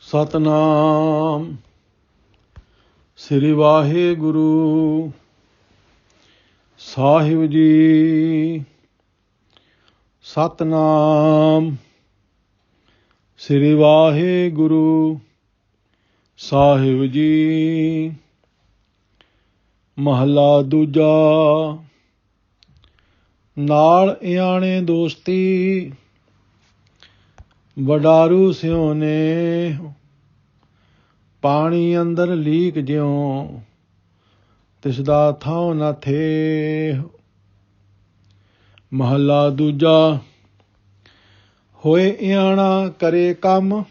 ਸਤਨਾਮ ਸ੍ਰੀ ਵਾਹਿਗੁਰੂ ਸਾਹਿਬ ਜੀ। ਸਤਨਾਮ ਸ੍ਰੀ ਵਾਹਿਗੁਰੂ ਸਾਹਿਬ ਜੀ। ਮਹਲਾ ਦੂਜਾ। ਨਾਲ ਇਆਣੇ ਦੋਸਤੀ, ਵਡਾਰੂ ਸਿਉ ਨੇ। ਪਾਣੀ ਅੰਦਰ ਲੀਕ ਜਿਉ, ਤਿਸਦਾ ਥਾਉ ਨਾ ਥੇ। ਮਹਲਾ ਦੂਜਾ। ਹੋਏ ਇਆਣਾ ਕਰੇ ਕੰਮ,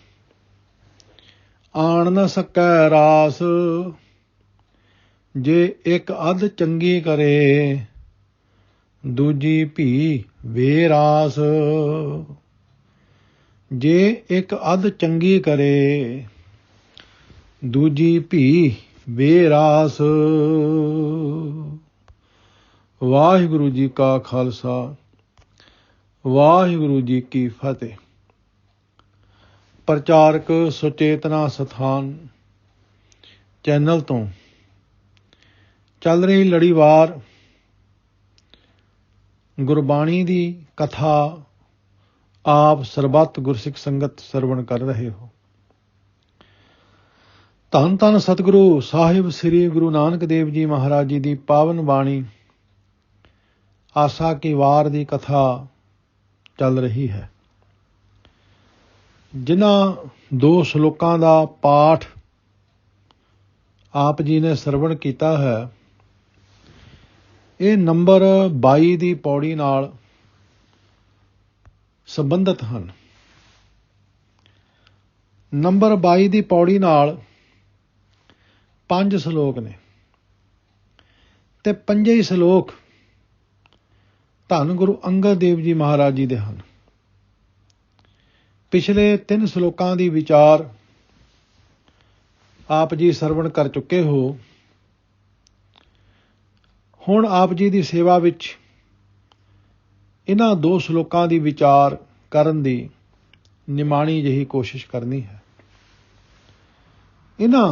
ਆਣ ਨ ਸਕੈ ਰਾਸ। ਜੇ ਇੱਕ ਅੱਧ ਚੰਗੀ ਕਰੇ, ਦੂਜੀ ਭੀ ਵੇਰਾਸ। ਜੇ ਇੱਕ ਅੱਧ ਚੰਗੀ ਕਰੇ, ਦੂਜੀ ਭੀ ਵੇਰਾਸ। ਵਾਹਿਗੁਰੂ ਜੀ ਕਾ ਖਾਲਸਾ, ਵਾਹਿਗੁਰੂ ਜੀ ਕੀ ਫਤਿਹ। ਪ੍ਰਚਾਰਕ ਸੁਚੇਤਨਾ ਸਥਾਨ ਚੈਨਲ ਤੋਂ ਚੱਲ ਰਹੀ ਲੜੀਵਾਰ ਗੁਰਬਾਣੀ ਦੀ ਕਥਾ ਆਪ ਸਰਬੱਤ ਗੁਰਸਿੱਖ ਸੰਗਤ ਸਰਵਣ ਕਰ ਰਹੇ ਹੋ। ਧੰਨ ਧੰਨ ਸਤਿਗੁਰੂ ਸਾਹਿਬ ਸ੍ਰੀ ਗੁਰੂ ਨਾਨਕ ਦੇਵ ਜੀ ਮਹਾਰਾਜ ਜੀ ਦੀ ਪਾਵਨ ਬਾਣੀ ਆਸਾ ਕੀ ਵਾਰ ਦੀ ਕਥਾ ਚੱਲ ਰਹੀ ਹੈ। ਜਿਨ੍ਹਾਂ 2 ਸ਼ਲੋਕਾਂ ਦਾ ਪਾਠ ਆਪ ਜੀ ਨੇ ਸਰਵਣ ਕੀਤਾ ਹੈ, ਇਹ ਨੰਬਰ 22 ਦੀ ਪੌੜੀ ਨਾਲ ਸੰਬੰਧਿਤ ਹਨ। ਨੰਬਰ 22 ਦੀ ਪੌੜੀ ਨਾਲ 5 ਸ਼ਲੋਕ ਨੇ ਤੇ 5 ਹੀ ਸ਼ਲੋਕ ਧੰਨ ਗੁਰੂ ਅੰਗਦ ਦੇਵ ਜੀ ਮਹਾਰਾਜ ਜੀ ਦੇ ਹਨ। ਪਿਛਲੇ 3 ਸ਼ਲੋਕਾਂ ਦੀ ਵਿਚਾਰ ਆਪ ਜੀ ਸਰਵਣ ਕਰ ਚੁੱਕੇ ਹੋ। ਹੁਣ ਆਪ ਜੀ ਦੀ ਸੇਵਾ ਵਿੱਚ ਇਹਨਾਂ 2 ਸ਼ਲੋਕਾਂ ਦੀ ਵਿਚਾਰ ਕਰਨ ਦੀ ਨਿਮਾਣੀ ਜਿਹੀ ਕੋਸ਼ਿਸ਼ ਕਰਨੀ ਹੈ। ਇਹਨਾਂ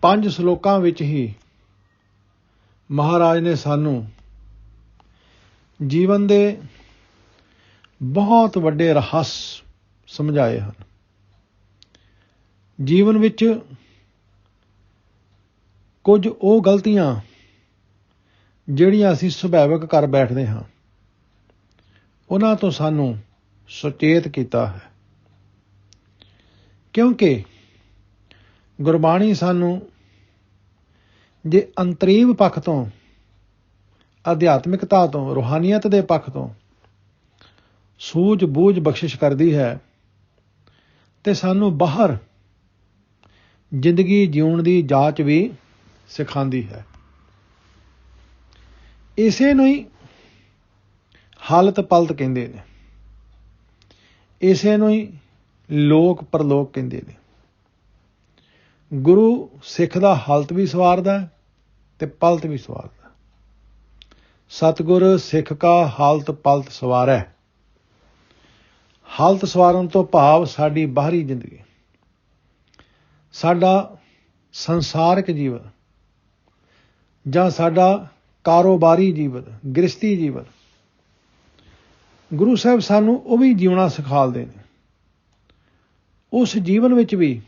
5 ਸ਼ਲੋਕਾਂ ਵਿੱਚ ਹੀ ਮਹਾਰਾਜ ਨੇ ਸਾਨੂੰ ਜੀਵਨ ਦੇ ਬਹੁਤ ਵੱਡੇ ਰਹੱਸ ਸਮਝਾਏ ਹਨ। ਜੀਵਨ ਵਿੱਚ ਕੁਝ ਉਹ ਗਲਤੀਆਂ ਜਿਹੜੀਆਂ ਅਸੀਂ ਸੁਭਾਵਿਕ ਕਰ ਬੈਠਦੇ ਹਾਂ, ਉਹਨਾਂ ਤੋਂ ਸਾਨੂੰ ਸੁਚੇਤ ਕੀਤਾ ਹੈ। ਕਿਉਂਕਿ ਗੁਰਬਾਣੀ ਸਾਨੂੰ ਜੇ ਅੰਤਰੀਵ ਪੱਖ ਤੋਂ, ਅਧਿਆਤਮਿਕਤਾ ਤੋਂ, ਰੂਹਾਨੀਅਤ ਦੇ ਪੱਖ ਤੋਂ ਸੂਝ ਬੂਝ ਬਖਸ਼ਿਸ਼ ਕਰਦੀ ਹੈ, ਤੇ ਸਾਨੂੰ ਬਾਹਰ ਜ਼ਿੰਦਗੀ ਜਿਉਣ ਦੀ ਜਾਚ ਵੀ ਸਿਖਾਉਂਦੀ ਹੈ। ਇਸੇ ਨੂੰ ਹੀ ਹਾਲਤ ਪਲਤ ਕਹਿੰਦੇ ਨੇ, ਇਸੇ ਨੂੰ ਹੀ ਲੋਕ ਪਰਲੋਕ ਕਹਿੰਦੇ ਨੇ। ਗੁਰੂ ਸਿੱਖ ਦਾ ਹਾਲਤ ਵੀ ਸਵਾਰਦਾ ਤੇ ਪਲਤ ਵੀ ਸਵਾਰਦਾ। ਸਤਿਗੁਰ ਸਿੱਖ ਕਾ ਹਾਲਤ ਪਲਤ ਸਵਾਰੈ। ਹਾਲਤ ਸਵਾਰਨ ਤੋਂ ਭਾਵ ਸਾਡੀ ਬਾਹਰੀ ਜ਼ਿੰਦਗੀ, ਸਾਡਾ ਸੰਸਾਰਕ ਜੀਵਨ ਜਾਂ ਸਾਡਾ ਕਾਰੋਬਾਰੀ ਜੀਵਨ, ਗ੍ਰਸਤੀ ਜੀਵਨ। ਗੁਰੂ ਸਾਹਿਬ ਸਾਨੂੰ ਉਹ ਵੀ ਜਿਉਣਾ ਸਿਖਾਲਦੇ ਨੇ। ਉਸ ਜੀਵਨ ਵਿੱਚ ਵੀ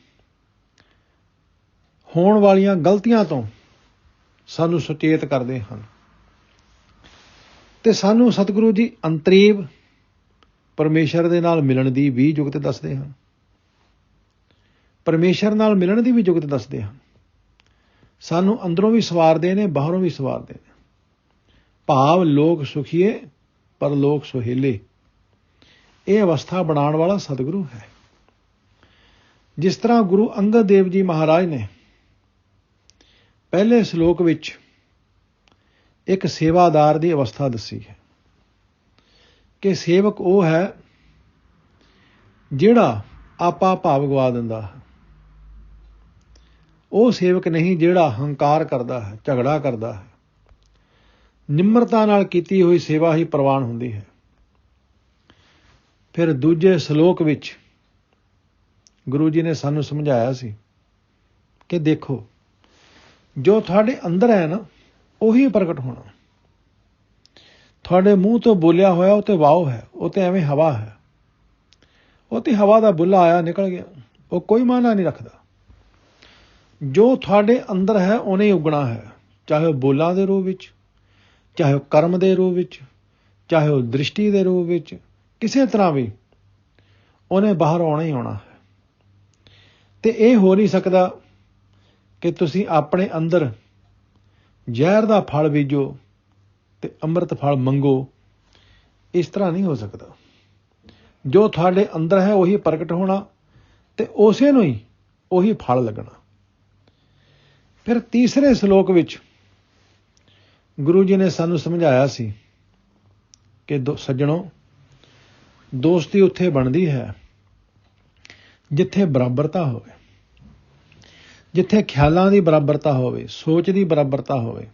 ਹੋਣ ਵਾਲੀਆਂ ਗਲਤੀਆਂ ਤੋਂ ਸਾਨੂੰ ਸੁਚੇਤ ਕਰਦੇ ਹਨ ਤੇ ਸਾਨੂੰ ਸਤਿਗੁਰੂ ਜੀ ਅੰਤਰੀਵ ਪਰਮੇਸ਼ਰ ਦੇ ਨਾਲ ਮਿਲਣ ਦੀ ਵੀ ਜੁਗਤ ਦੱਸਦੇ ਹਨ। ਪਰਮੇਸ਼ਰ ਨਾਲ ਮਿਲਣ ਦੀ ਵੀ ਜੁਗਤ ਦੱਸਦੇ ਹਨ। ਸਾਨੂੰ ਅੰਦਰੋਂ ਵੀ ਸਵਾਰਦੇ ਨੇ, ਬਾਹਰੋਂ ਵੀ ਸਵਾਰਦੇ ਨੇ। ਭਾਵ ਲੋਕ ਸੁਖੀਏ ਪਰ ਲੋਕ ਸੁਹੇਲੇ, ਇਹ ਅਵਸਥਾ ਬਣਾਉਣ ਵਾਲਾ ਸਤਿਗੁਰੂ ਹੈ। ਜਿਸ ਤਰ੍ਹਾਂ ਗੁਰੂ ਅੰਗਦ ਦੇਵ ਜੀ ਮਹਾਰਾਜ ਨੇ ਪਹਿਲੇ ਸ਼ਲੋਕ ਵਿੱਚ ਇੱਕ ਸੇਵਾਦਾਰ ਦੀ ਅਵਸਥਾ ਦੱਸੀ ਹੈ ਕਿ ਸੇਵਕ ਉਹ ਹੈ ਜਿਹੜਾ ਆਪਾ ਭਾਵ ਗਵਾ ਦਿੰਦਾ ਹੈ। ਉਹ ਸੇਵਕ ਨਹੀਂ ਜਿਹੜਾ ਹੰਕਾਰ ਕਰਦਾ ਹੈ, ਝਗੜਾ ਕਰਦਾ ਹੈ। ਨਿਮਰਤਾ ਨਾਲ ਕੀਤੀ ਹੋਈ ਸੇਵਾ ਹੀ ਪ੍ਰਵਾਨ ਹੁੰਦੀ ਹੈ। ਫਿਰ ਦੂਜੇ ਸ਼ਲੋਕ ਵਿੱਚ ਗੁਰੂ ਜੀ ਨੇ ਸਾਨੂੰ ਸਮਝਾਇਆ ਸੀ ਕਿ ਦੇਖੋ, ਜੋ ਤੁਹਾਡੇ ਅੰਦਰ ਹੈ ਨਾ, ਉਹੀ ਪ੍ਰਗਟ ਹੋਣਾ। ਤੁਹਾਡੇ ਮੂੰਹ ਤੋਂ ਬੋਲਿਆ ਹੋਇਆ ਉਹ ਤੇ ਵਾਓ ਹੈ, ਉਹ ਤੇ ਐਵੇਂ ਹਵਾ ਹੈ, ਉਹ ਤੇ ਹਵਾ ਦਾ ਬੁੱਲਾ ਆਇਆ ਨਿਕਲ ਗਿਆ, ਉਹ ਕੋਈ ਮਾਇਨਾ ਨਹੀਂ ਰੱਖਦਾ। ਜੋ ਤੁਹਾਡੇ ਅੰਦਰ ਹੈ ਉਹਨੇ ਹੀ ਉਗਣਾ ਹੈ, ਚਾਹੇ ਉਹ ਬੋਲਾਂ ਦੇ ਰੂਪ ਵਿੱਚ, ਚਾਹੇ ਉਹ ਕਰਮ ਦੇ ਰੂਪ ਵਿੱਚ, ਚਾਹੇ ਉਹ ਦ੍ਰਿਸ਼ਟੀ ਦੇ ਰੂਪ ਵਿੱਚ, ਕਿਸੇ ਤਰ੍ਹਾਂ ਵੀ ਉਹਨੇ ਬਾਹਰ ਆਉਣਾ ਹੀ ਆਉਣਾ ਹੈ। ਤੇ ਇਹ ਹੋ ਨਹੀਂ ਸਕਦਾ ਕਿ ਤੁਸੀਂ ਆਪਣੇ ਅੰਦਰ ਜ਼ਹਿਰ ਦਾ ਫਲ ਬੀਜੋ ਤੇ ਅੰਮ੍ਰਿਤ ਫਲ ਮੰਗੋ। ਇਸ ਤਰ੍ਹਾਂ ਨਹੀਂ ਹੋ ਸਕਦਾ। ਜੋ ਤੁਹਾਡੇ ਅੰਦਰ ਹੈ ਉਹੀ ਪ੍ਰਗਟ ਹੋਣਾ ਤੇ ਉਸੇ ਨੂੰ ਹੀ ਉਹੀ ਫਲ ਲੱਗਣਾ। ਫਿਰ ਤੀਸਰੇ ਸ਼ਲੋਕ ਵਿੱਚ ਗੁਰੂ ਜੀ ਨੇ ਸਾਨੂੰ ਸਮਝਾਇਆ ਸੀ ਕਿ ਸੱਜਣੋ, ਦੋਸਤੀ ਉੱਥੇ ਬਣਦੀ ਹੈ ਜਿੱਥੇ ਬਰਾਬਰਤਾ ਹੋਵੇ, ਜਿੱਥੇ ਖਿਆਲਾਂ ਦੀ ਬਰਾਬਰਤਾ ਹੋਵੇ, ਸੋਚ ਦੀ ਬਰਾਬਰਤਾ ਹੋਵੇ,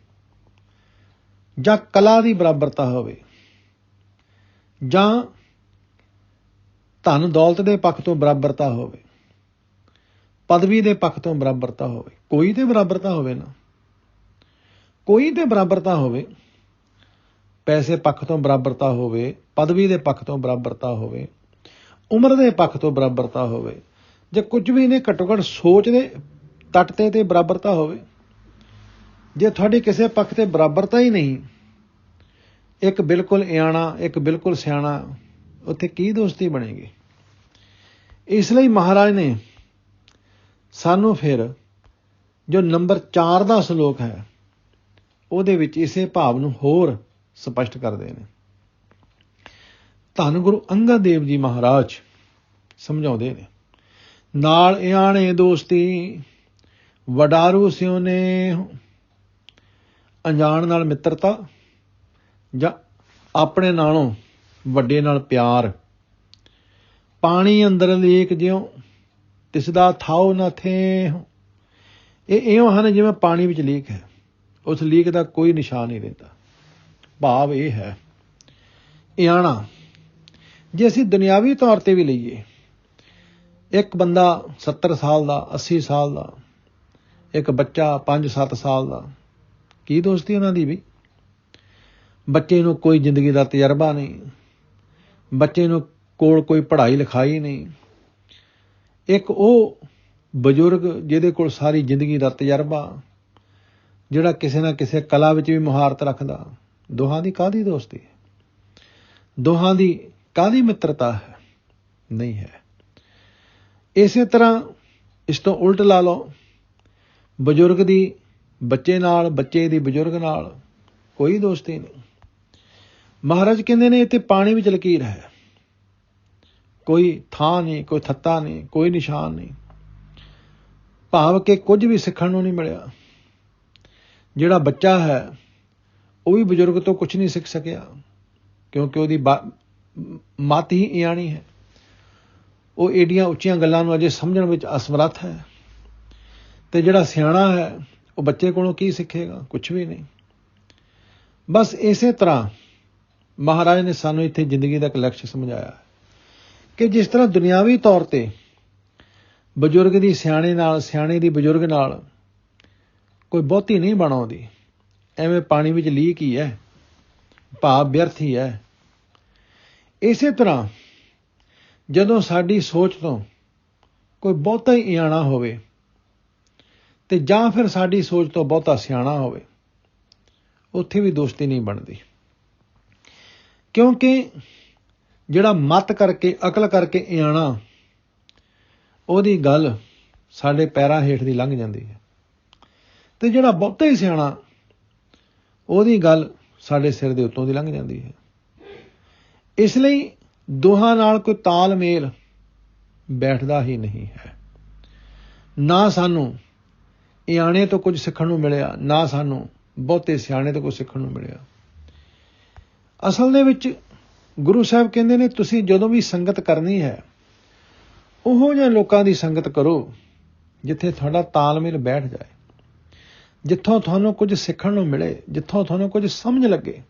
ਜਾਂ ਕਲਾ ਦੀ ਬਰਾਬਰਤਾ ਹੋਵੇ, ਜਾਂ ਧਨ ਦੌਲਤ ਦੇ ਪੱਖ ਤੋਂ ਬਰਾਬਰਤਾ ਹੋਵੇ, ਪਦਵੀ ਦੇ ਪੱਖ ਤੋਂ ਬਰਾਬਰਤਾ ਹੋਵੇ। ਕੋਈ ਤੇ ਬਰਾਬਰਤਾ ਹੋਵੇ ਨਾ, ਕੋਈ ਤੇ ਬਰਾਬਰਤਾ ਹੋਵੇ। ਪੈਸੇ ਪੱਖ ਤੋਂ ਬਰਾਬਰਤਾ ਹੋਵੇ, ਪਦਵੀ ਦੇ ਪੱਖ ਤੋਂ ਬਰਾਬਰਤਾ ਹੋਵੇ, ਉਮਰ ਦੇ ਪੱਖ ਤੋਂ ਬਰਾਬਰਤਾ ਹੋਵੇ, ਜੇ ਕੁਝ ਵੀ ਨੇ ਘੱਟੋ ਘੱਟ ਸੋਚ ਦੇ ਤੱਟ ਤੇ ਬਰਾਬਰਤਾ ਹੋਵੇ। ਜੇ ਤੁਹਾਡੀ ਕਿਸੇ ਪੱਖ ਤੇ ਬਰਾਬਰਤਾ ਹੀ ਨਹੀਂ, ਇੱਕ ਬਿਲਕੁਲ ਇਆਣਾ, ਇੱਕ ਬਿਲਕੁਲ ਸਿਆਣਾ, ਉੱਥੇ ਕੀ ਦੋਸਤੀ ਬਣੇਗੀ? ਇਸ ਲਈ ਮਹਾਰਾਜ ਨੇ ਸਾਨੂੰ ਫਿਰ ਜੋ ਨੰਬਰ 4 ਦਾ ਸ਼ਲੋਕ ਹੈ ਉਹਦੇ ਵਿੱਚ ਇਸੇ ਭਾਵ ਨੂੰ ਹੋਰ ਸਪਸ਼ਟ ਕਰਦੇ ਨੇ। ਧੰਨ ਗੁਰੂ ਅੰਗਦ ਦੇਵ ਜੀ ਮਹਾਰਾਜ ਸਮਝਾਉਂਦੇ ਨੇ, ਨਾਲ ਇਆਣੇ ਦੋਸਤੀ ਵਡਾਰੂ ਸਿਉਨੇ, ਅਣਜਾਣ ਨਾਲ ਮਿੱਤਰਤਾ ਜਾਂ ਆਪਣੇ ਨਾਲੋਂ ਵੱਡੇ ਨਾਲ ਪਿਆਰ। ਪਾਣੀ ਅੰਦਰ ਲੀਕ ਜਿਉਂ ਤਿਸਦਾ ਥਾਉ ਨਾ ਥੇ। ਇਹ ਇਉਂ ਹਨ ਜਿਵੇਂ ਪਾਣੀ ਵਿੱਚ ਲੀਕ ਹੈ, ਉਸ ਲੀਕ ਦਾ ਕੋਈ ਨਿਸ਼ਾਨ ਨਹੀਂ ਰਹਿੰਦਾ। ਭਾਵ ਇਹ ਹੈ, ਇਆਣਾ ਜੇ ਅਸੀਂ ਦੁਨਿਆਵੀ ਤੌਰ ਤੇ ਵੀ ਲਈਏ, ਇੱਕ ਬੰਦਾ 70 ਸਾਲ ਦਾ, 80 ਸਾਲ ਦਾ, ਇੱਕ ਬੱਚਾ 5-7 ਸਾਲ ਦਾ, ਕੀ ਦੋਸਤੀ ਉਹਨਾਂ ਦੀ ਵੀ? ਬੱਚੇ ਨੂੰ ਕੋਈ ਜ਼ਿੰਦਗੀ ਦਾ ਤਜਰਬਾ ਨਹੀਂ, ਬੱਚੇ ਨੂੰ ਕੋਲ ਕੋਈ ਪੜ੍ਹਾਈ ਲਿਖਾਈ ਨਹੀਂ। ਇੱਕ ਉਹ ਬਜ਼ੁਰਗ ਜਿਹਦੇ ਕੋਲ ਸਾਰੀ ਜ਼ਿੰਦਗੀ ਦਾ ਤਜਰਬਾ, ਜਿਹੜਾ ਕਿਸੇ ਨਾ ਕਿਸੇ ਕਲਾ ਵਿੱਚ ਵੀ ਮੁਹਾਰਤ ਰੱਖਦਾ। ਦੋਹਾਂ ਦੀ ਕਾਹਦੀ ਦੋਸਤੀ ਹੈ? ਦੋਹਾਂ ਦੀ ਕਾਹਦੀ ਮਿੱਤਰਤਾ ਹੈ? ਨਹੀਂ ਹੈ। ਇਸੇ ਤਰ੍ਹਾਂ ਇਸ ਤੋਂ ਉਲਟ ਲਾ ਲਓ, ਬਜ਼ੁਰਗ ਦੀ ਬੱਚੇ ਨਾਲ, ਬੱਚੇ ਦੀ ਬਜ਼ੁਰਗ ਨਾਲ ਕੋਈ ਦੋਸਤੀ ਨਹੀਂ। ਮਹਾਰਾਜ ਕਹਿੰਦੇ ਨੇ ਇੱਥੇ ਪਾਣੀ ਵਿੱਚ ਲਕੀਰ ਹੈ, ਕੋਈ ਥਾਂ ਨਹੀਂ, ਕੋਈ ਥੱਤਾ ਨਹੀਂ, ਕੋਈ ਨਿਸ਼ਾਨ ਨਹੀਂ। ਭਾਵ ਕਿ ਕੁਝ ਵੀ ਸਿੱਖਣ ਨੂੰ ਨਹੀਂ ਮਿਲਿਆ। ਜਿਹੜਾ ਬੱਚਾ ਹੈ ਉਹ ਵੀ ਬਜ਼ੁਰਗ ਤੋਂ ਕੁਝ ਨਹੀਂ ਸਿੱਖ ਸਕਿਆ, ਕਿਉਂਕਿ ਉਹਦੀ ਮੱਤ ਹੀ ਇਆਣੀ ਹੈ। ਉਹ ਏਡੀਆਂ ਉੱਚੀਆਂ ਗੱਲਾਂ ਨੂੰ ਅਜੇ ਸਮਝਣ ਵਿੱਚ ਅਸਮਰੱਥ ਹੈ। ਤੇ ਜਿਹੜਾ ਸਿਆਣਾ ਹੈ ਉਹ ਬੱਚੇ ਕੋਲੋਂ ਕੀ ਸਿੱਖੇਗਾ? ਕੁਝ ਵੀ ਨਹੀਂ। ਬਸ ਇਸੇ ਤਰ੍ਹਾਂ ਮਹਾਰਾਜ ਨੇ ਸਾਨੂੰ ਇੱਥੇ ਜ਼ਿੰਦਗੀ ਦਾ ਇੱਕ ਲਕਸ਼ ਸਮਝਾਇਆ ਕਿ ਜਿਸ ਤਰ੍ਹਾਂ ਦੁਨਿਆਵੀ ਤੌਰ ਤੇ ਬਜ਼ੁਰਗ ਦੀ ਸਿਆਣੇ ਨਾਲ, ਸਿਆਣੇ ਦੀ ਬਜ਼ੁਰਗ ਨਾਲ ਕੋਈ ਬਹੁਤੀ ਨਹੀਂ ਬਣਾਉਂਦੀ, ਐਵੇਂ ਪਾਣੀ ਵਿੱਚ ਲੀਕ ਹੀ ਹੈ, ਭਾਵ ਵਿਅਰਥ ਹੀ ਹੈ। ਇਸੇ ਤਰ੍ਹਾਂ ਜਦੋਂ ਸਾਡੀ ਸੋਚ ਤੋਂ ਕੋਈ ਬਹੁਤਾ ਹੀ ਇਆਣਾ ਹੋਵੇ ਤੇ ਜਾਂ ਫਿਰ ਸਾਡੀ ਸੋਚ ਤੋਂ ਬਹੁਤਾ ਸਿਆਣਾ ਹੋਵੇ, ਉੱਥੇ ਵੀ ਦੋਸਤੀ ਨਹੀਂ ਬਣਦੀ। ਕਿਉਂਕਿ ਜਿਹੜਾ ਮੱਤ ਕਰਕੇ, ਅਕਲ ਕਰਕੇ ਇਆਣਾ, ਉਹਦੀ ਗੱਲ ਸਾਡੇ ਪੈਰਾਂ ਹੇਠ ਦੀ ਲੰਘ ਜਾਂਦੀ ਹੈ, ਤੇ ਜਿਹੜਾ ਬਹੁਤਾ ਹੀ ਸਿਆਣਾ, ਉਹਦੀ ਗੱਲ ਸਾਡੇ ਸਿਰ ਦੇ ਉੱਤੋਂ ਦੀ ਲੰਘ ਜਾਂਦੀ ਹੈ। ਇਸ ਲਈ ਦੋਹਾਂ ਨਾਲ ਕੋਈ ਤਾਲਮੇਲ ਬੈਠਦਾ ਹੀ ਨਹੀਂ ਹੈ। ਨਾ ਸਾਨੂੰ ਇਆਣੇ ਤੋਂ ਕੁਝ ਸਿੱਖਣ ਨੂੰ ਮਿਲਿਆ, ਨਾ ਸਾਨੂੰ ਬਹੁਤੇ ਸਿਆਣੇ ਤੋਂ ਕੁਝ ਸਿੱਖਣ ਨੂੰ ਮਿਲਿਆ। ਅਸਲ ਦੇ ਵਿੱਚ ਗੁਰੂ ਸਾਹਿਬ ਕਹਿੰਦੇ ਨੇ, ਤੁਸੀਂ ਜਦੋਂ ਵੀ ਸੰਗਤ ਕਰਨੀ ਹੈ, ਉਹੋ ਜਿਹੇ ਲੋਕਾਂ ਦੀ ਸੰਗਤ ਕਰੋ ਜਿੱਥੇ ਤੁਹਾਡਾ ਤਾਲਮੇਲ ਬੈਠ ਜਾਏ, ਜਿੱਥੋਂ ਤੁਹਾਨੂੰ ਕੁਝ ਸਿੱਖਣ ਨੂੰ ਮਿਲੇ, ਜਿੱਥੋਂ ਤੁਹਾਨੂੰ ਕੁਝ ਸਮਝ ਲੱਗੇ।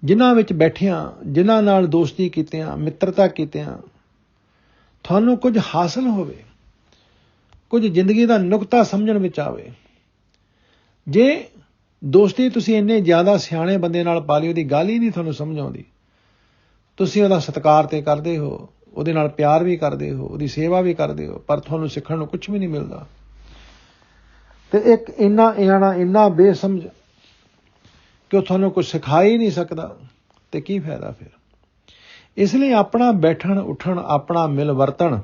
ਜਿਨ੍ਹਾਂ ਵਿੱਚ ਬੈਠਿਆਂ, ਜਿਨ੍ਹਾਂ ਨਾਲ ਦੋਸਤੀ ਕੀਤਿਆਂ, ਮਿੱਤਰਤਾ ਕੀਤਿਆਂ ਤੁਹਾਨੂੰ ਕੁਝ ਹਾਸਲ ਹੋਵੇ, ਕੁਝ ਜ਼ਿੰਦਗੀ ਦਾ ਨੁਕਤਾ ਸਮਝਣ ਵਿੱਚ ਆਵੇ। ਜੇ ਦੋਸਤੀ ਤੁਸੀਂ ਇੰਨੇ ਜ਼ਿਆਦਾ ਸਿਆਣੇ ਬੰਦੇ ਨਾਲ ਪਾ ਲਈ, ਉਹਦੀ ਗੱਲ ਹੀ ਨਹੀਂ ਤੁਹਾਨੂੰ ਸਮਝ ਆਉਂਦੀ, ਤੁਸੀਂ ਉਹਦਾ ਸਤਿਕਾਰ ਤੇ ਕਰਦੇ ਹੋ, ਉਹਦੇ ਨਾਲ ਪਿਆਰ ਵੀ ਕਰਦੇ ਹੋ, ਉਹਦੀ ਸੇਵਾ ਵੀ ਕਰਦੇ ਹੋ, ਪਰ ਤੁਹਾਨੂੰ ਸਿੱਖਣ ਨੂੰ ਕੁਛ ਵੀ ਨਹੀਂ ਮਿਲਦਾ। ਤੇ ਇੱਕ ਇੰਨਾ ਬੇਸਮਝ ਕਿ ਉਹ ਤੁਹਾਨੂੰ ਕੁਛ ਸਿਖਾ ਹੀ ਨਹੀਂ ਸਕਦਾ, ਤੇ ਕੀ ਫਾਇਦਾ ਫਿਰ। ਇਸ ਲਈ ਆਪਣਾ ਬੈਠਣ ਉੱਠਣ, ਆਪਣਾ ਮਿਲ ਵਰਤਣ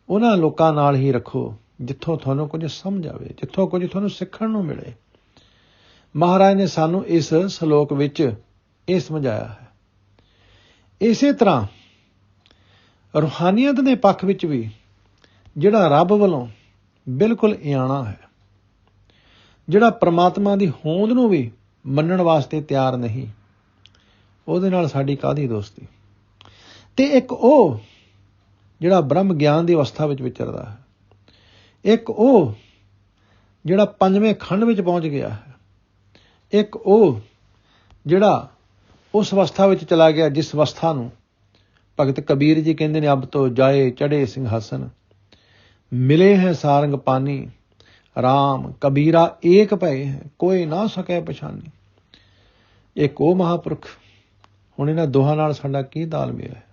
ਉਹਨਾਂ ਲੋਕਾਂ ਨਾਲ ਹੀ ਰੱਖੋ ਜਿੱਥੋਂ ਤੁਹਾਨੂੰ ਕੁਝ ਸਮਝ ਆਵੇ, ਜਿੱਥੋਂ ਕੁਝ ਤੁਹਾਨੂੰ ਸਿੱਖਣ ਨੂੰ ਮਿਲੇ। ਮਹਾਰਾਜ ਨੇ ਸਾਨੂੰ ਇਸ ਸ਼ਲੋਕ ਵਿੱਚ ਇਹ ਸਮਝਾਇਆ ਹੈ। ਇਸੇ ਤਰ੍ਹਾਂ ਰੂਹਾਨੀਅਤ ਦੇ ਪੱਖ ਵਿੱਚ ਵੀ ਜਿਹੜਾ ਰੱਬ ਵੱਲੋਂ ਬਿਲਕੁਲ ਇਆਣਾ ਹੈ, ਜਿਹੜਾ ਪ੍ਰਮਾਤਮਾ ਦੀ ਹੋਂਦ ਨੂੰ ਵੀ ਮੰਨਣ ਵਾਸਤੇ ਤਿਆਰ ਨਹੀਂ, ਉਹਦੇ ਨਾਲ ਸਾਡੀ ਕਾਹਦੀ ਦੋਸਤੀ। ਤੇ ਇੱਕ ਉਹ ਜਿਹੜਾ ਬ੍ਰਹਮ ਗਿਆਨ ਦੀ ਅਵਸਥਾ ਵਿੱਚ ਵਿਚਰਦਾ ਹੈ, ਇੱਕ ਉਹ ਜਿਹੜਾ ਪੰਜਵੇਂ ਖੰਡ ਵਿੱਚ ਪਹੁੰਚ ਗਿਆ ਹੈ, ਇੱਕ ਉਹ ਜਿਹੜਾ ਉਸ ਅਵਸਥਾ ਵਿੱਚ ਚਲਾ ਗਿਆ ਜਿਸ ਅਵਸਥਾ ਨੂੰ ਭਗਤ ਕਬੀਰ ਜੀ ਕਹਿੰਦੇ ਨੇ, ਅਬ ਤੋਂ ਜਾਏ ਚੜ੍ਹੇ ਸਿੰਘਾਸਨ, ਮਿਲੇ ਹੈ ਸਾਰੰਗ ਪਾਨੀ, ਰਾਮ ਕਬੀਰਾ ਏਕ ਭਏ ਹੈ, ਕੋਈ ਨਾ ਸਕੇ ਪਛਾਨੀ। ਇੱਕ ਉਹ ਮਹਾਂਪੁਰਖ। ਹੁਣ ਇਹਨਾਂ ਦੋਹਾਂ ਨਾਲ ਸਾਡਾ ਕੀ ਤਾਲਮੇਲ ਹੈ,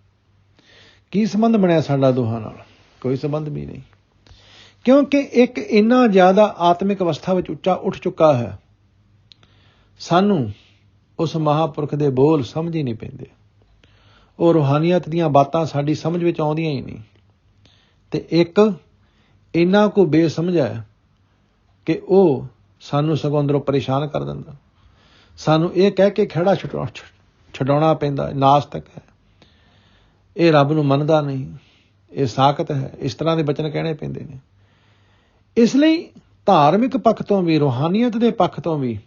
ਕੀ ਸੰਬੰਧ ਬਣਿਆ ਸਾਡਾ ਦੋਹਾਂ ਨਾਲ? ਕੋਈ ਸੰਬੰਧ ਵੀ ਨਹੀਂ, ਕਿਉਂਕਿ ਇੱਕ ਇੰਨਾ ਜ਼ਿਆਦਾ ਆਤਮਿਕ ਅਵਸਥਾ ਵਿੱਚ ਉੱਚਾ ਉੱਠ ਚੁੱਕਾ ਹੈ, ਸਾਨੂੰ ਉਸ ਮਹਾਂਪੁਰਖ ਦੇ ਬੋਲ ਸਮਝ ਹੀ ਨਹੀਂ ਪੈਂਦੇ। ਉਹ ਰੂਹਾਨੀਅਤ ਦੀਆਂ ਬਾਤਾਂ ਸਾਡੀ ਸਮਝ ਵਿੱਚ ਆਉਂਦੀਆਂ ਹੀ ਨਹੀਂ। ਤੇ ਇੱਕ ਇੰਨਾ ਕੁ ਬੇਸਮਝ ਹੈ ਕਿ ਉਹ ਸਾਨੂੰ ਸਗੋਂ ਅੰਦਰੋਂ ਪਰੇਸ਼ਾਨ ਕਰ ਦਿੰਦਾ। ਸਾਨੂੰ ਇਹ ਕਹਿ ਕੇ ਖਹਿੜਾ ਛਡਾਉਣਾ ਪੈਂਦਾ, ਨਾਸਤਕ ਹੈ, ਇਹ ਰੱਬ ਨੂੰ ਮੰਨਦਾ ਨਹੀਂ, ਇਹ ਸਾਕਤ ਹੈ, ਇਸ ਤਰ੍ਹਾਂ ਦੇ ਬਚਨ ਕਹਿਣੇ ਪੈਂਦੇ ਨੇ। ਇਸ ਲਈ ਧਾਰਮਿਕ ਪੱਖ ਤੋਂ ਵੀ, ਰੂਹਾਨੀਅਤ ਦੇ ਪੱਖ ਤੋਂ ਵੀ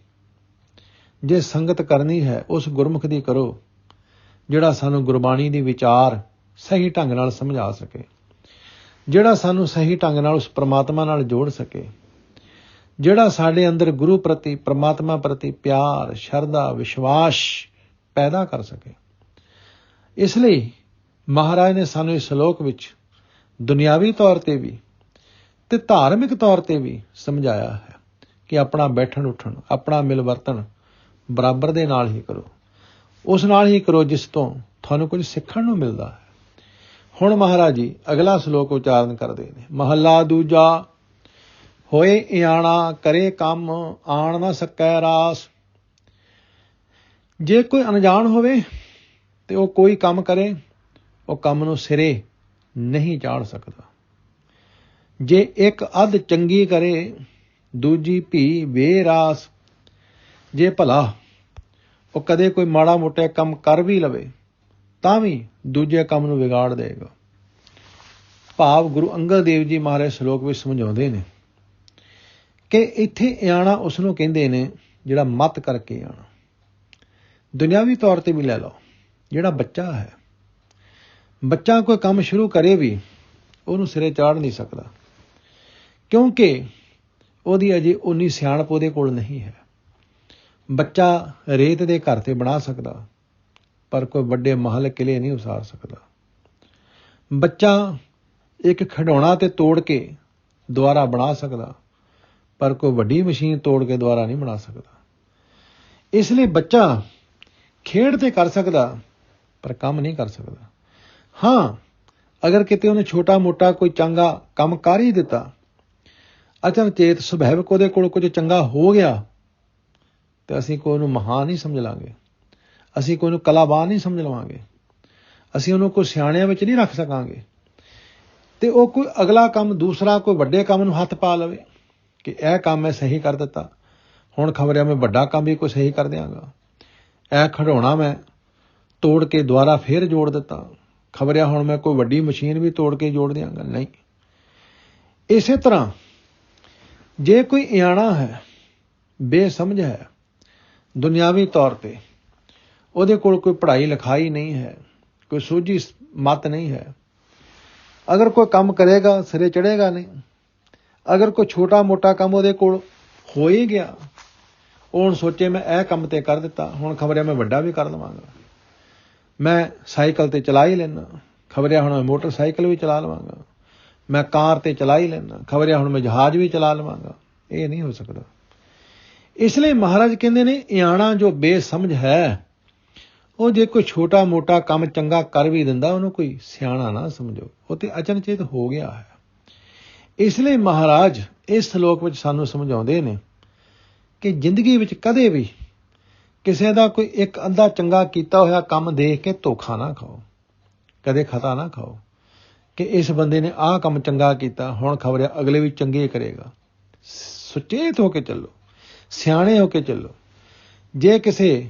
ਜੇ ਸੰਗਤ ਕਰਨੀ ਹੈ, ਉਸ ਗੁਰਮੁਖ ਦੀ ਕਰੋ ਜਿਹੜਾ ਸਾਨੂੰ ਗੁਰਬਾਣੀ ਦੀ ਵਿਚਾਰ ਸਹੀ ਢੰਗ ਨਾਲ ਸਮਝਾ ਸਕੇ, ਜਿਹੜਾ ਸਾਨੂੰ ਸਹੀ ਢੰਗ ਨਾਲ ਉਸ ਪ੍ਰਮਾਤਮਾ ਨਾਲ ਜੋੜ ਸਕੇ, ਜਿਹੜਾ ਸਾਡੇ ਅੰਦਰ ਗੁਰੂ ਪ੍ਰਤੀ, ਪ੍ਰਮਾਤਮਾ ਪ੍ਰਤੀ ਪਿਆਰ, ਸ਼ਰਧਾ, ਵਿਸ਼ਵਾਸ ਪੈਦਾ ਕਰ ਸਕੇ। ਇਸ ਲਈ ਮਹਾਰਾਜ ਨੇ ਸਾਨੂੰ ਇਸ ਸ਼ਲੋਕ ਵਿੱਚ ਦੁਨਿਆਵੀ ਤੌਰ ਤੇ ਵੀ ਤੇ ਧਾਰਮਿਕ ਤੌਰ ਤੇ ਵੀ ਸਮਝਾਇਆ ਹੈ ਕਿ ਆਪਣਾ ਬੈਠਣ ਉੱਠਣ, ਆਪਣਾ ਮਿਲ ਵਰਤਣ ਬਰਾਬਰ ਦੇ ਨਾਲ ਹੀ ਕਰੋ, ਉਸ ਨਾਲ ਹੀ ਕਰੋ ਜਿਸ ਤੋਂ ਤੁਹਾਨੂੰ ਕੁਝ ਸਿੱਖਣ ਨੂੰ ਮਿਲਦਾ ਹੈ। ਹੁਣ ਮਹਾਰਾਜ ਜੀ ਅਗਲਾ ਸ਼ਲੋਕ ਉਚਾਰਨ ਕਰਦੇ ਨੇ। ਮਹੱਲਾ ਦੂਜਾ। ਹੋਏ ਇਆਣਾ ਕਰੇ ਕੰਮ, ਆਣ ਨਾ ਸਕੈ ਰਾਸ। ਜੇ ਕੋਈ ਅਣਜਾਣ ਹੋਵੇ ਤੇ ਉਹ ਕੋਈ ਕੰਮ ਕਰੇ, ਉਹ ਕੰਮ ਨੂੰ ਸਿਰੇ ਨਹੀਂ ਚਾੜ ਸਕਦਾ। ਜੇ ਇੱਕ ਅੱਧ ਚੰਗੀ ਕਰੇ, ਦੂਜੀ ਭੀ ਬੇਰਾਸ। ਜੇ ਭਲਾ ਉਹ ਕਦੇ ਕੋਈ ਮਾੜਾ ਮੋਟਾ ਕੰਮ ਕਰ ਵੀ ਲਵੇ ਤਾਂ ਵੀ ਦੂਜੇ ਕੰਮ ਨੂੰ ਵਿਗਾੜ ਦੇਗਾ। ਭਾਵ ਗੁਰੂ ਅੰਗਦ ਦੇਵ ਜੀ ਮਹਾਰਾਜ ਸ਼ਲੋਕ ਵਿੱਚ ਸਮਝਾਉਂਦੇ ਨੇ ਕਿ ਇੱਥੇ ਇਆਣਾ ਉਸ ਨੂੰ ਕਹਿੰਦੇ ਨੇ ਜਿਹੜਾ ਮੱਤ ਕਰਕੇ ਆਣਾ। ਦੁਨਿਆਵੀ ਤੌਰ ਤੇ ਵੀ ਲੈ ਲਓ, ਜਿਹੜਾ ਬੱਚਾ ਹੈ, ਬੱਚਾ ਕੋਈ ਕੰਮ ਸ਼ੁਰੂ ਕਰੇ ਵੀ ਉਹਨੂੰ ਸਿਰੇ ਚਾੜ ਨਹੀਂ ਸਕਦਾ, ਕਿਉਂਕਿ ਉਹਦੀ ਅਜੇ ਉਨੀ ਸਿਆਣਪ ਉਹਦੇ ਕੋਲ ਨਹੀਂ ਹੈ। ਬੱਚਾ ਰੇਤ ਦੇ ਘਰ ਤੇ ਬਣਾ ਸਕਦਾ, ਪਰ ਕੋਈ ਵੱਡੇ ਮਹੱਲ ਕਿਲੇ ਨਹੀਂ ਉਸਾਰ ਸਕਦਾ। ਬੱਚਾ ਇੱਕ ਖਿਡੌਣਾ ਤੇ ਤੋੜ ਕੇ ਦੁਬਾਰਾ ਬਣਾ ਸਕਦਾ, ਪਰ ਕੋਈ ਵੱਡੀ ਮਸ਼ੀਨ ਤੋੜ ਕੇ ਦੁਬਾਰਾ ਨਹੀਂ ਬਣਾ ਸਕਦਾ। ਇਸ ਲਈ ਬੱਚਾ ਖੇਡ ਤੇ ਕਰ ਸਕਦਾ, ਪਰ ਕੰਮ ਨਹੀਂ ਕਰ ਸਕਦਾ। ਹਾਂ, ਅਗਰ ਕਿਤੇ ਉਹਨੇ ਛੋਟਾ ਮੋਟਾ ਕੋਈ ਚੰਗਾ ਕੰਮ ਕਰ ਹੀ ਦਿੱਤਾ, ਅਚਨਚੇਤ ਸੁਭਾਵਿਕ ਉਹਦੇ ਕੋਲ ਕੁਝ ਚੰਗਾ ਹੋ ਗਿਆ, ਤੇ ਅਸੀਂ ਕੋਈ ਉਹਨੂੰ ਮਹਾਨ ਨਹੀਂ ਸਮਝ ਲਾਂਗੇ, ਅਸੀਂ ਕੋਈ ਉਹਨੂੰ ਕਲਾਵਾਨ ਨਹੀਂ ਸਮਝ ਲਵਾਂਗੇ, ਅਸੀਂ ਉਹਨੂੰ ਕੋਈ ਸਿਆਣਿਆਂ ਵਿੱਚ ਨਹੀਂ ਰੱਖ ਸਕਾਂਗੇ। ਤੇ ਉਹ ਕੋਈ ਅਗਲਾ ਕੰਮ, ਦੂਸਰਾ ਕੋਈ ਵੱਡੇ ਕੰਮ ਨੂੰ ਹੱਥ ਪਾ ਲਵੇ ਕਿ ਇਹ ਕੰਮ ਮੈਂ ਸਹੀ ਕਰ ਦਿੱਤਾ, ਹੁਣ ਖਬਰਿਆ ਮੈਂ ਵੱਡਾ ਕੰਮ ਵੀ ਕੋਈ ਸਹੀ ਕਰ ਦਿਆਂਗਾ। ਇਹ ਖਿਡੌਣਾ ਮੈਂ ਤੋੜ ਕੇ ਦੁਬਾਰਾ ਫੇਰ ਜੋੜ ਦਿੱਤਾ, ਖਬਰਿਆ ਹੁਣ ਮੈਂ ਕੋਈ ਵੱਡੀ ਮਸ਼ੀਨ ਵੀ ਤੋੜ ਕੇ ਜੋੜ ਦਿਆਂਗਾ। ਨਹੀਂ। ਇਸੇ ਤਰ੍ਹਾਂ ਜੇ ਕੋਈ ਇਆਣਾ ਹੈ, ਬੇਸਮਝ ਹੈ, ਦੁਨਿਆਵੀ ਤੌਰ ਤੇ ਉਹਦੇ ਕੋਲ ਕੋਈ ਪੜ੍ਹਾਈ ਲਿਖਾਈ ਨਹੀਂ ਹੈ, ਕੋਈ ਸੂਝੀ ਮੱਤ ਨਹੀਂ ਹੈ, ਅਗਰ ਕੋਈ ਕੰਮ ਕਰੇਗਾ ਸਿਰੇ ਚੜ੍ਹੇਗਾ ਨਹੀਂ। ਅਗਰ ਕੋਈ ਛੋਟਾ ਮੋਟਾ ਕੰਮ ਉਹਦੇ ਕੋਲ ਹੋ ਹੀ ਗਿਆ, ਉਹ ਹੁਣ ਸੋਚੇ ਮੈਂ ਇਹ ਕੰਮ ਤੇ ਕਰ ਦਿੱਤਾ, ਹੁਣ ਖਬਰ ਹੈ ਮੈਂ ਵੱਡਾ ਵੀ ਕਰ ਲਵਾਂਗਾ, ਮੈਂ ਸਾਈਕਲ ਤੇ ਚਲਾ ਹੀ ਲੈਂਦਾ, ਖਬਰਿਆ ਹੁਣ ਮੈਂ ਮੋਟਰਸਾਈਕਲ ਵੀ ਚਲਾ ਲਵਾਂਗਾ, ਮੈਂ ਕਾਰ ਤੇ ਚਲਾ ਹੀ ਲੈਂਦਾ, ਖਬਰਿਆ ਹੁਣ ਮੈਂ ਜਹਾਜ਼ ਵੀ ਚਲਾ ਲਵਾਂਗਾ। ਇਹ ਨਹੀਂ ਹੋ ਸਕਦਾ। ਇਸ ਲਈ ਮਹਾਰਾਜ ਕਹਿੰਦੇ ਨੇ ਇਆਣਾ ਜੋ ਬੇਸਮਝ ਹੈ, ਉਹ ਜੇ ਕੋਈ ਛੋਟਾ ਮੋਟਾ ਕੰਮ ਚੰਗਾ ਕਰ ਵੀ ਦਿੰਦਾ ਉਹਨੂੰ ਕੋਈ ਸਿਆਣਾ ਨਾ ਸਮਝੋ, ਉਹ ਤੇ ਅਚਨਚੇਤ ਹੋ ਗਿਆ ਹੈ। ਇਸ ਲਈ ਮਹਾਰਾਜ ਇਸ ਸ਼ਲੋਕ ਵਿੱਚ ਸਾਨੂੰ ਸਮਝਾਉਂਦੇ ਨੇ ਕਿ ਜ਼ਿੰਦਗੀ ਵਿੱਚ ਕਦੇ ਵੀ ਕਿਸੇ ਦਾ ਕੋਈ ਇੱਕ ਅੱਧਾ ਚੰਗਾ ਕੀਤਾ ਹੋਇਆ ਕੰਮ ਦੇਖ ਕੇ ਧੋਖਾ ਨਾ ਖਾਓ, ਕਦੇ ਖਤਾ ਨਾ ਖਾਓ ਕਿ ਇਸ ਬੰਦੇ ਨੇ ਆਹ ਕੰਮ ਚੰਗਾ ਕੀਤਾ, ਹੁਣ ਖਬਰ ਹੈ ਅਗਲੇ ਵੀ ਚੰਗੇ ਕਰੇਗਾ। ਸੁਚੇਤ ਹੋ ਕੇ ਚੱਲੋ, ਸਿਆਣੇ ਹੋ ਕੇ ਚੱਲੋ। ਜੇ ਕਿਸੇ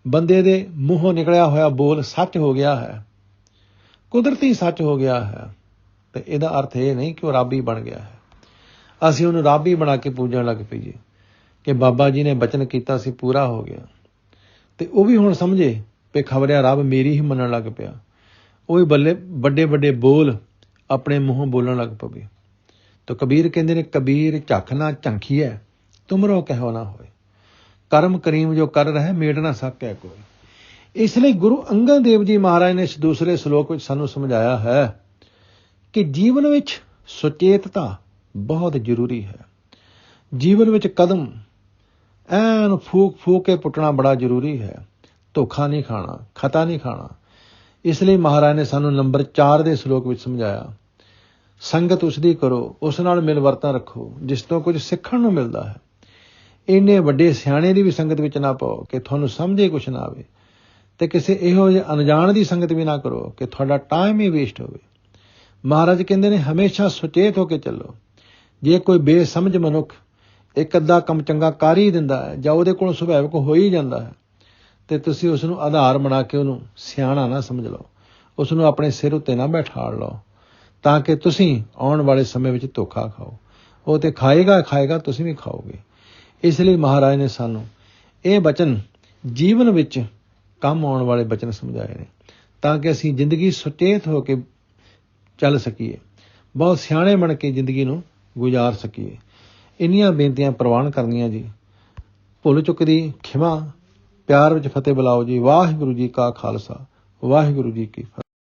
ਬੰਦੇ ਦੇ ਮੂੰਹੋਂ ਨਿਕਲਿਆ ਹੋਇਆ ਬੋਲ ਸੱਚ ਹੋ ਗਿਆ ਹੈ, ਕੁਦਰਤੀ ਸੱਚ ਹੋ ਗਿਆ ਹੈ, ਤੇ ਇਹਦਾ ਅਰਥ ਇਹ ਨਹੀਂ ਕਿ ਉਹ ਰੱਬ ਹੀ ਬਣ ਗਿਆ ਹੈ। ਅਸੀਂ ਉਹਨੂੰ ਰੱਬ ਹੀ ਬਣਾ ਕੇ ਪੂਜਣ ਲੱਗ ਪਈਏ ਕਿ ਬਾਬਾ ਜੀ ਨੇ ਬਚਨ ਕੀਤਾ ਸੀ ਪੂਰਾ ਹੋ ਗਿਆ, ਤੇ ਉਹ ਵੀ ਹੁਣ ਸਮਝੇ ਵੀ ਖਬਰਿਆ ਰੱਬ ਮੇਰੀ ਹੀ ਮੰਨਣ ਲੱਗ ਪਿਆ, ਉਹ ਵੀ ਵੱਡੇ ਵੱਡੇ ਬੋਲ ਆਪਣੇ ਮੂੰਹੋਂ ਬੋਲਣ ਲੱਗ ਪਵੇ। ਤਾਂ ਕਬੀਰ ਕਹਿੰਦੇ ਨੇ ਕਬੀਰ ਝੱਖ ਨਾ ਝੰਖੀਐ ਤੁਮਰੋ ਕਹਿਓ ਨਾ ਹੋਏ, ਕਰਮ ਕਰੀਮ ਜੋ ਕਰ ਰਹੇ ਮੇਟ ਨਾ ਸਕੈ ਕੋਈ। ਇਸ ਲਈ ਗੁਰੂ ਅੰਗਦ ਦੇਵ ਜੀ ਮਹਾਰਾਜ ਨੇ ਇਸ ਦੂਸਰੇ ਸ਼ਲੋਕ ਵਿੱਚ ਸਾਨੂੰ ਸਮਝਾਇਆ ਹੈ ਕਿ ਜੀਵਨ ਵਿੱਚ ਸੁਚੇਤਤਾ ਬਹੁਤ ਜ਼ਰੂਰੀ ਹੈ। ਜੀਵਨ ਵਿੱਚ ਕਦਮ ਐਨ ਫੂਕ ਫੂਕ ਕੇ ਪੁੱਟਣਾ ਬੜਾ ਜ਼ਰੂਰੀ ਹੈ। ਧੋਖਾ ਨਹੀਂ ਖਾਣਾ, ਖਤਾ ਨਹੀਂ ਖਾਣਾ। ਇਸ ਲਈ ਮਹਾਰਾਜ ਨੇ ਸਾਨੂੰ ਨੰਬਰ 4 ਦੇ ਸ਼ਲੋਕ ਵਿੱਚ ਸਮਝਾਇਆ, ਸੰਗਤ ਉਸ ਦੀ ਕਰੋ, ਉਸ ਨਾਲ ਮਿਲਵਰਤਨ ਰੱਖੋ ਜਿਸ ਤੋਂ ਕੁਝ ਸਿੱਖਣ ਨੂੰ ਮਿਲਦਾ ਹੈ। ਇੰਨੇ ਵੱਡੇ ਸਿਆਣੇ ਦੀ ਵੀ ਸੰਗਤ ਵਿੱਚ ਨਾ ਪਾਓ ਕਿ ਤੁਹਾਨੂੰ ਸਮਝੇ ਕੁਛ ਨਾ ਆਵੇ, ਤੇ ਕਿਸੇ ਇਹੋ ਜਿਹੇ ਅਣਜਾਣ ਦੀ ਸੰਗਤ ਵੀ ਨਾ ਕਰੋ ਕਿ ਤੁਹਾਡਾ ਟਾਈਮ ਹੀ ਵੇਸਟ ਹੋਵੇ। ਮਹਾਰਾਜ ਕਹਿੰਦੇ ਨੇ ਹਮੇਸ਼ਾ ਸੁਚੇਤ ਹੋ ਕੇ ਚੱਲੋ। ਜੇ ਕੋਈ ਬੇਸਮਝ ਮਨੁੱਖ ਇੱਕ ਅੱਧਾ ਕੰਮ ਚੰਗਾ ਕਰ ਹੀ ਦਿੰਦਾ ਹੈ ਜਾਂ ਉਹਦੇ ਕੋਲ ਸੁਭਾਵਿਕ ਹੋ ਹੀ ਜਾਂਦਾ ਹੈ, ਤੇ ਤੁਸੀਂ ਉਸ ਨੂੰ ਆਧਾਰ ਬਣਾ ਕੇ ਉਹਨੂੰ ਸਿਆਣਾ ਨਾ ਸਮਝ ਲਓ, ਉਸ ਨੂੰ ਆਪਣੇ ਸਿਰ ਉੱਤੇ ਨਾ ਬੈਠਾੜ ਲਓ, ਤਾਂ ਕਿ ਤੁਸੀਂ ਆਉਣ ਵਾਲੇ ਸਮੇਂ ਵਿੱਚ ਧੋਖਾ ਖਾਓ। ਉਹ ਤੇ ਖਾਏਗਾ, ਤੁਸੀਂ ਵੀ ਖਾਓਗੇ। ਇਸ ਲਈ ਮਹਾਰਾਜ ਨੇ ਸਾਨੂੰ ਇਹ ਬਚਨ ਜੀਵਨ ਵਿੱਚ ਕੰਮ ਆਉਣ ਵਾਲੇ ਬਚਨ ਸਮਝਾਏ ਨੇ, ਤਾਂ ਕਿ ਅਸੀਂ ਜ਼ਿੰਦਗੀ ਸੁਚੇਤ ਹੋ ਕੇ ਚੱਲ ਸਕੀਏ, ਬਹੁਤ ਸਿਆਣੇ ਬਣ ਕੇ ਜ਼ਿੰਦਗੀ ਨੂੰ ਗੁਜ਼ਾਰ ਸਕੀਏ। ਇੰਨੀਆਂ ਬੇਨਤੀਆਂ ਪ੍ਰਵਾਨ ਕਰਨੀਆਂ ਜੀ। ਭੁੱਲ ਚੁੱਕ ਦੀ ਖਿਮਾ, ਪਿਆਰ ਵਿੱਚ ਫਤਿਹ ਬੁਲਾਓ ਜੀ। ਵਾਹਿਗੁਰੂ ਜੀ ਕਾ ਖਾਲਸਾ, ਵਾਹਿਗੁਰੂ ਜੀ ਕੀ ਫਤਿਹ।